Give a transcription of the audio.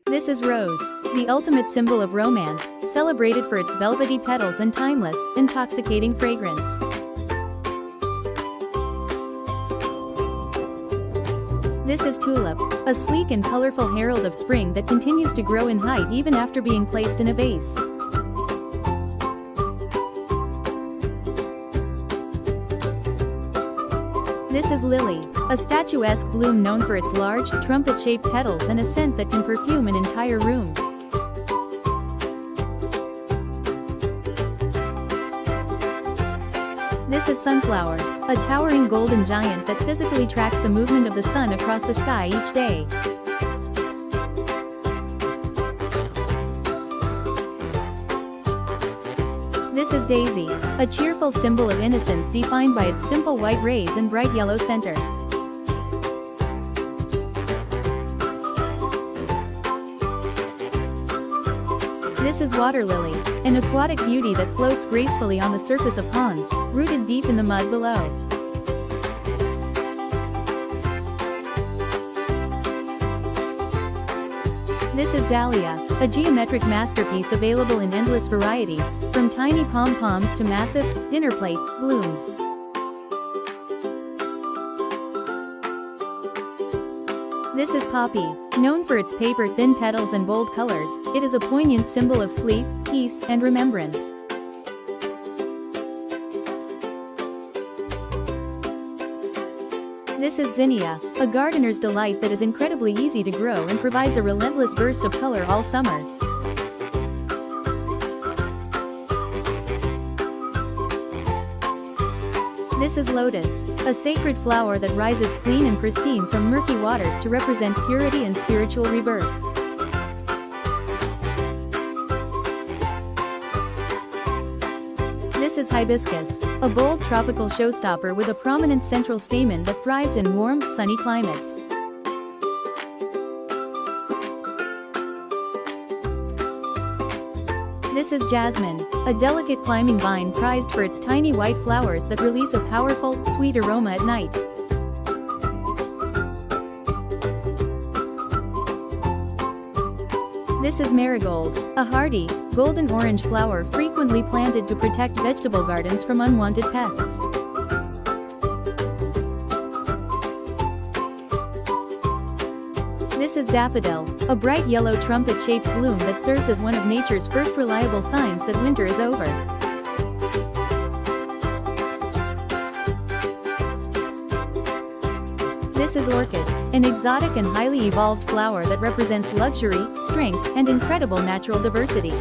This is rose, the ultimate symbol of romance, celebrated for its velvety petals and timeless, intoxicating fragrance. This is tulip, a sleek and colorful herald of spring that continues to grow in height even after being placed in a vase. This is lily, a statuesque bloom known for its large, trumpet-shaped petals and a scent that can perfume an entire room. This is sunflower, a towering golden giant that physically tracks the movement of the sun across the sky each day. This is daisy, a cheerful symbol of innocence defined by its simple white rays and bright yellow center. This is water lily, an aquatic beauty that floats gracefully on the surface of ponds, rooted deep in the mud below. This is dahlia, a geometric masterpiece available in endless varieties, from tiny pom-poms to massive, dinner plate, blooms. This is poppy, known for its paper-thin petals and bold colors. It is a poignant symbol of sleep, peace, and remembrance. This is zinnia, a gardener's delight that is incredibly easy to grow and provides a relentless burst of color all summer. This is lotus, a sacred flower that rises clean and pristine from murky waters to represent purity and spiritual rebirth. This is hibiscus, a bold tropical showstopper with a prominent central stamen that thrives in warm, sunny climates. This is jasmine, a delicate climbing vine prized for its tiny white flowers that release a powerful, sweet aroma at night. This is marigold, a hardy, golden orange flower frequently planted to protect vegetable gardens from unwanted pests. This is daffodil, a bright yellow trumpet-shaped bloom that serves as one of nature's first reliable signs that winter is over. This is orchid, an exotic and highly evolved flower that represents luxury, strength, and incredible natural diversity.